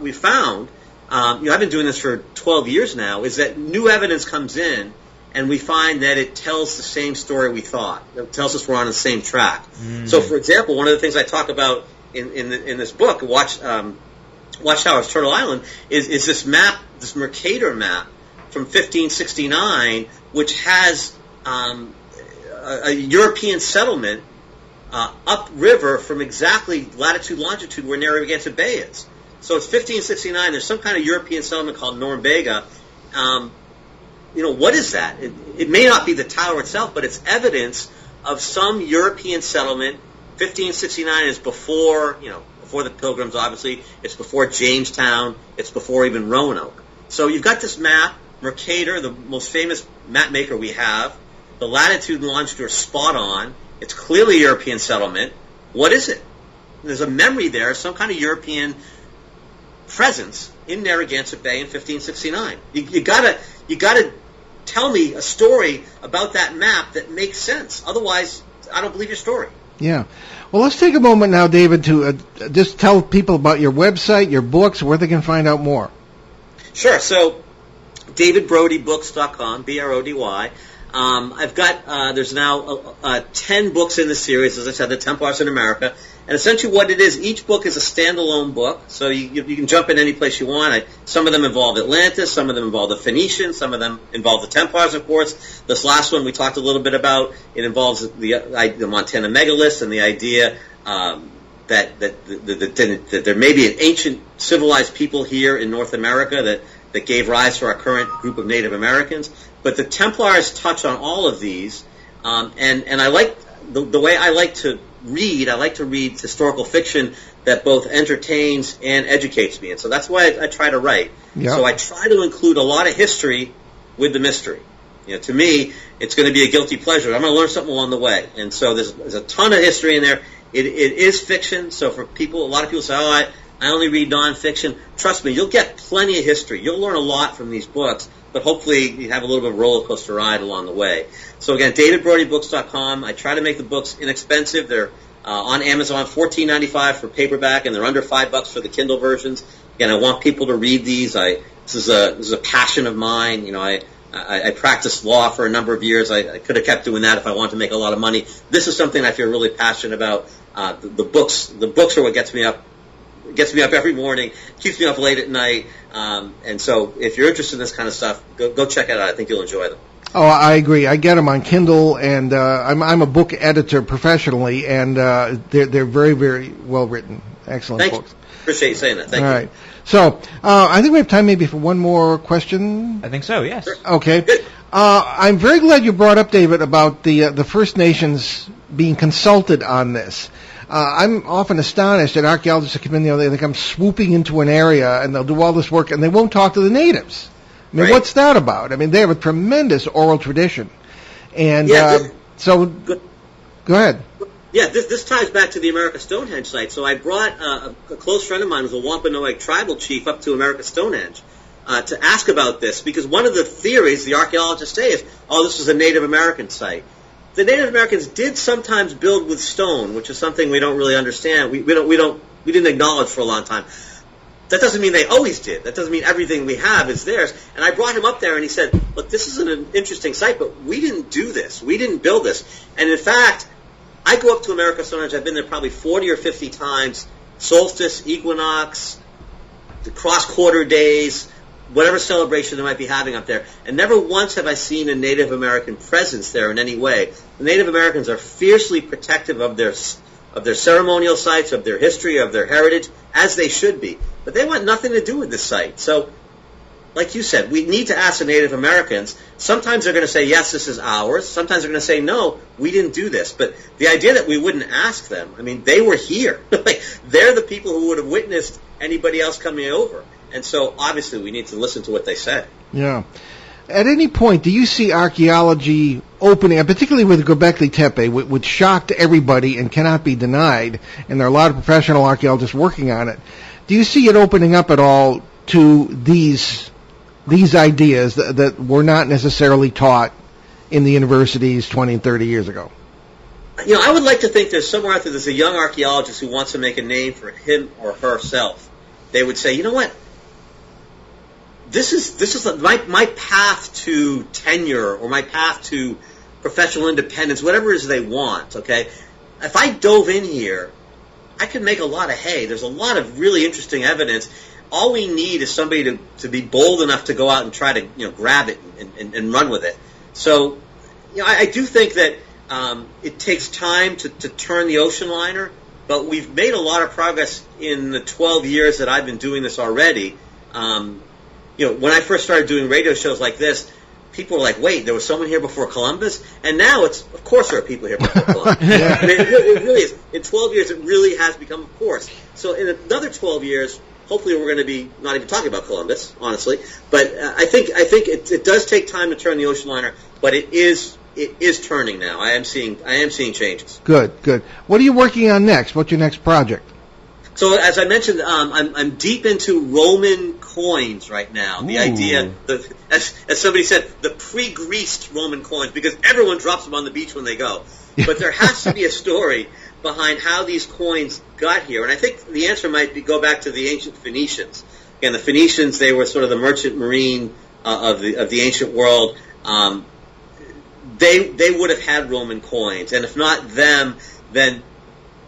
we found, I've been doing this for 12 years now, is that new evidence comes in, and we find that it tells the same story we thought. It tells us we're on the same track. Mm. So, for example, one of the things I talk about in this book, Watchtower's Turtle Island, is this map, this Mercator map from 1569, which has a European settlement upriver from exactly latitude, longitude where Narragansett Bay is. So it's 1569. There's some kind of European settlement called Norumbega. What is that? It may not be the tower itself, but it's evidence of some European settlement. 1569 is before the Pilgrims, obviously. It's before Jamestown. It's before even Roanoke. So you've got this map, Mercator, the most famous map maker we have. The latitude and longitude are spot on. It's clearly a European settlement. What is it? There's a memory there, some kind of European presence in Narragansett Bay in 1569. You gotta tell me a story about that map that makes sense. Otherwise, I don't believe your story. Yeah. Well, let's take a moment now, David, to just tell people about your website, your books, where they can find out more. Sure. So, davidbrodybooks.com, B-R-O-D-Y. I've got, there's now 10 books in the series, as I said, the Templars in America. And essentially what it is, each book is a standalone book, so you can jump in any place you want. Some of them involve Atlantis, some of them involve the Phoenicians, some of them involve the Templars, of course. This last one we talked a little bit about. It involves the Montana Megaliths and the idea that there may be an ancient civilized people here in North America that gave rise to our current group of Native Americans. But the Templars touch on all of these, and I like the way I like to read. I like to read historical fiction that both entertains and educates me, and so that's why I try to write. Yeah. So I try to include a lot of history with the mystery. To me, it's going to be a guilty pleasure. I'm going to learn something along the way, and so there's a ton of history in there. It is fiction, so for people, a lot of people say, "Oh, I only read nonfiction." Trust me, you'll get plenty of history. You'll learn a lot from these books, but hopefully you have a little bit of a roller coaster ride along the way. So again, DavidBrodyBooks.com. I try to make the books inexpensive. They're on Amazon, $14.95 for paperback, and they're under $5 for the Kindle versions. Again, I want people to read these. This is a passion of mine. I practiced law for a number of years. I could have kept doing that if I wanted to make a lot of money. This is something I feel really passionate about. The books are what gets me up every morning, keeps me up late at night. And so if you're interested in this kind of stuff, go check it out. I think you'll enjoy them. Oh, I agree. I get them on Kindle, and I'm a book editor professionally, and they're very, very well written. Excellent books. Appreciate you saying that. Thank you. All right. So I think we have time maybe for one more question. I think so, yes. Sure. Okay. Good. I'm very glad you brought up, David, about the First Nations being consulted on this. I'm often astonished at archaeologists that come in there, they come swooping into an area, and they'll do all this work, and they won't talk to the natives. I mean, Right. What's that about? I mean, they have a tremendous oral tradition. And so, Good. go ahead. Yeah, this ties back to the America Stonehenge site. So I brought a close friend of mine who's a Wampanoag tribal chief up to America Stonehenge to ask about this, because one of the theories the archaeologists say is, this is a Native American site. The Native Americans did sometimes build with stone, which is something we don't really understand. We didn't acknowledge for a long time. That doesn't mean they always did. That doesn't mean everything we have is theirs. And I brought him up there, and he said, "Look, this is an interesting site, but we didn't do this. We didn't build this." And in fact, I go up to America Stonehenge. I've been there probably 40 or 50 times. Solstice, equinox, the cross-quarter days, whatever celebration they might be having up there. And never once have I seen a Native American presence there in any way. The Native Americans are fiercely protective of their ceremonial sites, of their history, of their heritage, as they should be. But they want nothing to do with this site. So, like you said, we need to ask the Native Americans. Sometimes they're going to say, yes, this is ours. Sometimes they're going to say, no, we didn't do this. But the idea that we wouldn't ask them, I mean, they were here. They're the people who would have witnessed anybody else coming over. And so, obviously, we need to listen to what they say. Yeah. At any point, do you see archaeology opening, and particularly with Göbekli Tepe, which shocked everybody and cannot be denied, and there are a lot of professional archaeologists working on it, do you see it opening up at all to these ideas that were not necessarily taught in the universities 20 and 30 years ago? I would like to think there's somewhere out there's a young archaeologist who wants to make a name for him or herself. They would say, you know what? This is my path to tenure, or my path to professional independence, whatever it is they want, okay? If I dove in here, I could make a lot of hay. There's a lot of really interesting evidence. All we need is somebody to be bold enough to go out and try to grab it and run with it. So I do think that it takes time to turn the ocean liner, but we've made a lot of progress in the 12 years that I've been doing this already. When I first started doing radio shows like this, people were like, wait, there was someone here before Columbus? And now of course there are people here before Columbus. I mean, it really is. In 12 years, it really has become of course. So in another 12 years, hopefully we're going to be not even talking about Columbus, honestly. But I think it does take time to turn the ocean liner, but it is turning now. I am seeing changes. Good. What are you working on next? What's your next project? So as I mentioned, I'm deep into Roman coins right now. The idea, as somebody said, the pre-greased Roman coins, because everyone drops them on the beach when they go. But there has to be a story behind how these coins got here, and I think the answer might go back to the ancient Phoenicians. Again, the Phoenicians, they were sort of the merchant marine of the ancient world. They would have had Roman coins, and if not them, then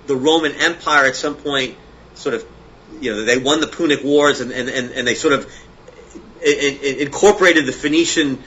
the Roman Empire at some point sort of, they won the Punic Wars, and they sort of incorporated the Phoenician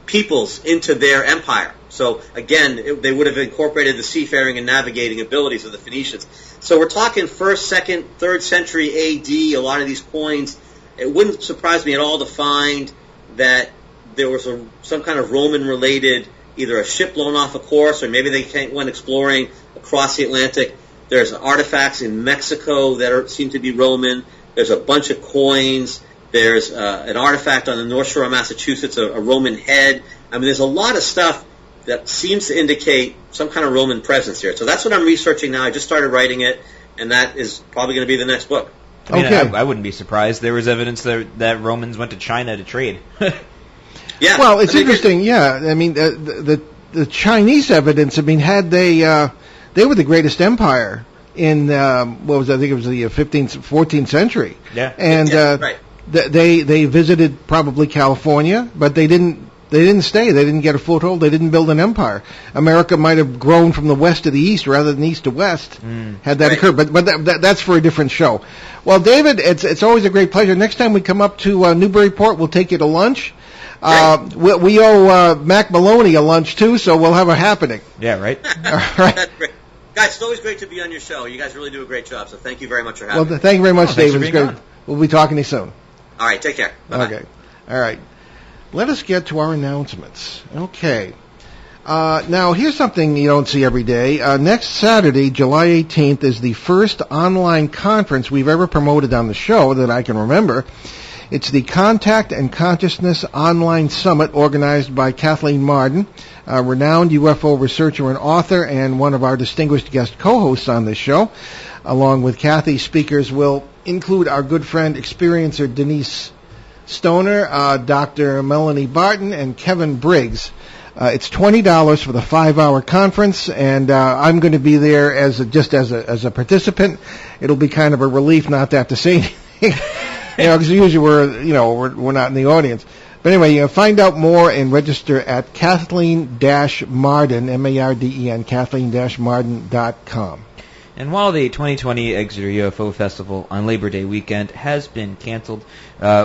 peoples into their empire. So again, they would have incorporated the seafaring and navigating abilities of the Phoenicians. So we're talking 1st, 2nd, 3rd century AD, a lot of these coins. It wouldn't surprise me at all to find that there was some kind of Roman-related, either a ship blown off a course, or maybe they went exploring across the Atlantic. There's artifacts in Mexico that seem to be Roman. There's a bunch of coins. There's an artifact on the North Shore of Massachusetts, a Roman head. I mean, there's a lot of stuff that seems to indicate some kind of Roman presence here. So that's what I'm researching now. I just started writing it, and that is probably going to be the next book. I mean, Okay. I wouldn't be surprised. There was evidence that Romans went to China to trade. Yeah. Well, it's I mean, interesting. Yeah, I mean, the Chinese evidence. I mean, had they were the greatest empire in what was I think it was the 15th, 14th century. Yeah. And right. they visited probably California, but they didn't stay. They didn't get a foothold. They didn't build an empire. America might have grown from the west to the east rather than east to west had that Right. occurred. But that's for a different show. Well, David, it's always a great pleasure. Next time we come up to Newburyport, we'll take you to lunch. We owe Mac Maloney a lunch too, so we'll have a happening. Yeah, right? All right. That's great. Guys, it's always great to be on your show. You guys really do a great job, so thank you very much for having Well, me. thank you very much, Oh, thanks David. for It's being great. on. We'll be talking to you soon. All right, take care. Bye-bye. Okay. All right. Let us get to our announcements. Okay. Now, here's something you don't see every day. Next Saturday, July 18th, is the first online conference we've ever promoted on the show that I can remember. It's the Contact and Consciousness Online Summit organized by Kathleen Marden, a renowned UFO researcher and author, and one of our distinguished guest co-hosts on this show. Along with Kathy, speakers will include our good friend, experiencer Denise Stoner, Dr. Melanie Barton, and Kevin Briggs. It's $20 for the 5-hour conference, and I'm going to be there as a participant. It'll be kind of a relief not to have to say anything, because usually we're not in the audience. But anyway, find out more and register at Kathleen-Marden, M-A-R-D-E-N, Kathleen-Marden.com. And while the 2020 Exeter UFO Festival on Labor Day weekend has been canceled,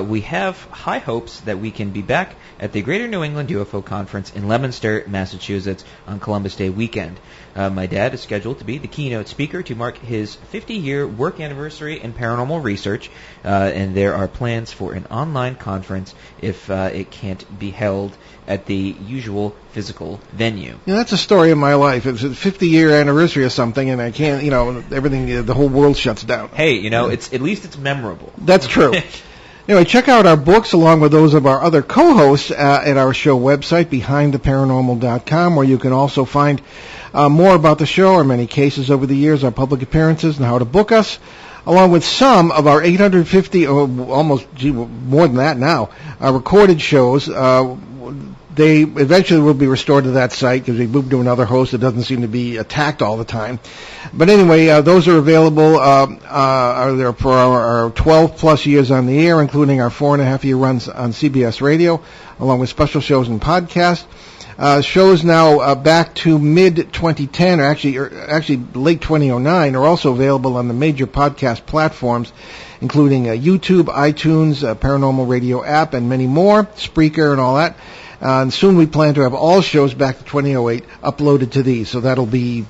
we have high hopes that we can be back at the Greater New England UFO Conference in Leominster, Massachusetts on Columbus Day weekend. My dad is scheduled to be the keynote speaker to mark his 50-year work anniversary in paranormal research, and there are plans for an online conference if it can't be held at the usual physical venue. That's a story of my life. It's a 50-year anniversary or something, and I can't, everything, the whole world shuts down. Hey, it's at least it's memorable. That's true. Anyway, check out our books along with those of our other co-hosts at our show website, BehindTheParanormal.com, where you can also find more about the show, our many cases over the years, our public appearances, and how to book us, along with some of our 850, or almost more than that now, recorded shows. They eventually will be restored to that site because we moved to another host that doesn't seem to be attacked all the time. But anyway, those are available are there for our 12-plus years on the air, including our 4.5-year runs on CBS Radio, along with special shows and podcasts. Shows now back to mid-2010, or actually late 2009, are also available on the major podcast platforms, including YouTube, iTunes, Paranormal Radio app, and many more, Spreaker and all that. And soon we plan to have all shows back to 2008 uploaded to these, so that'll be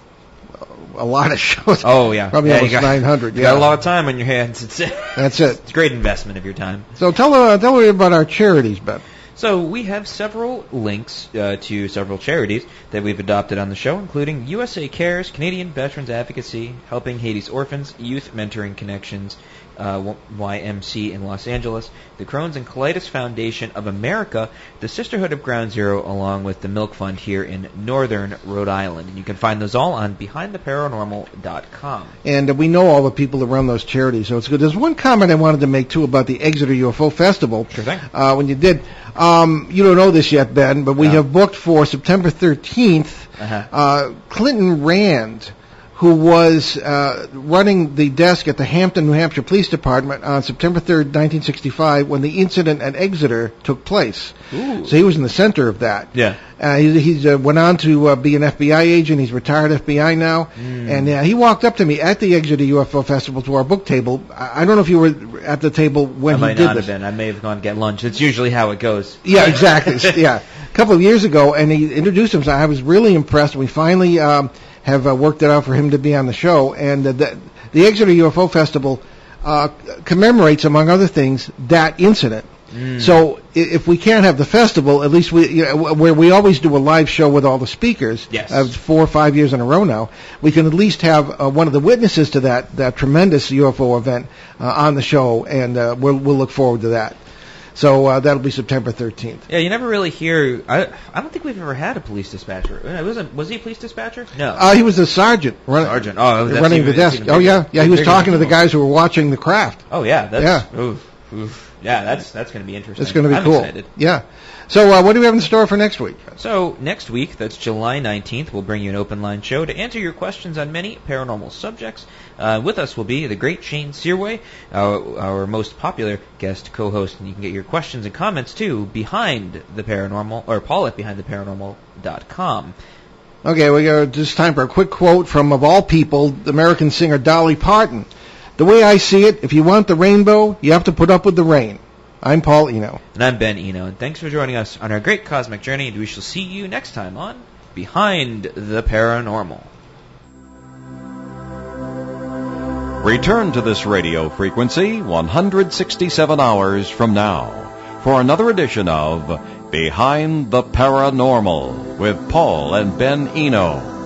a lot of shows. Oh, yeah. Probably almost 900. You got a lot of time on your hands. That's it. It's a great investment of your time. So tell me about our charities, Ben. So we have several links to several charities that we've adopted on the show, including USA Cares, Canadian Veterans Advocacy, Helping Haiti's Orphans, Youth Mentoring Connections, YMC in Los Angeles, the Crohn's and Colitis Foundation of America, the Sisterhood of Ground Zero, along with the Milk Fund here in northern Rhode Island. And you can find those all on BehindTheParanormal.com. And we know all the people that run those charities, so it's good. There's one comment I wanted to make, too, about the Exeter UFO Festival. Sure thing. When you did. You don't know this yet, Ben, but we have booked for September 13th Clinton Rand, who was running the desk at the Hampton, New Hampshire Police Department on September 3rd, 1965, when the incident at Exeter took place. Ooh. So he was in the center of that. Yeah. He's went on to be an FBI agent. He's retired FBI now. And he walked up to me at the Exeter UFO Festival to our book table. I don't know if you were at the table when he did this. I might not have been. I may have gone to get lunch. It's usually how it goes. Yeah, exactly. Yeah. A couple of years ago, and he introduced himself. I was really impressed. We finally have worked it out for him to be on the show. And the Exeter UFO Festival commemorates, among other things, that incident. So if we can't have the festival, at least where we always do a live show with all the speakers, Yes. 4 or 5 years in a row now, we can at least have one of the witnesses to that tremendous UFO event on the show, and we'll look forward to that. So that'll be September 13th. Yeah, you never really hear. I don't think we've ever had a police dispatcher. Was he a police dispatcher? No. He was a sergeant. Sergeant. Oh, that's running even, the desk. even Oh yeah, he was bigger talking to than the guys who were watching the craft. Oh yeah, that's, Yeah. Oof. Yeah, that's going to be interesting. It's going to be I'm cool. Excited. Yeah. So what do we have in store for next week? So next week, that's July 19th, we'll bring you an open line show to answer your questions on many paranormal subjects. With us will be the great Shane Searway, our most popular guest co-host, and you can get your questions and comments too behind the paranormal, or Paul at behindtheparanormal.com. Okay, we got just time for a quick quote from, of all people, the American singer Dolly Parton. The way I see it, if you want the rainbow, you have to put up with the rain. I'm Paul Eno. And I'm Ben Eno, and thanks for joining us on our great cosmic journey, and we shall see you next time on Behind the Paranormal. Return to this radio frequency 167 hours from now for another edition of Behind the Paranormal with Paul and Ben Eno.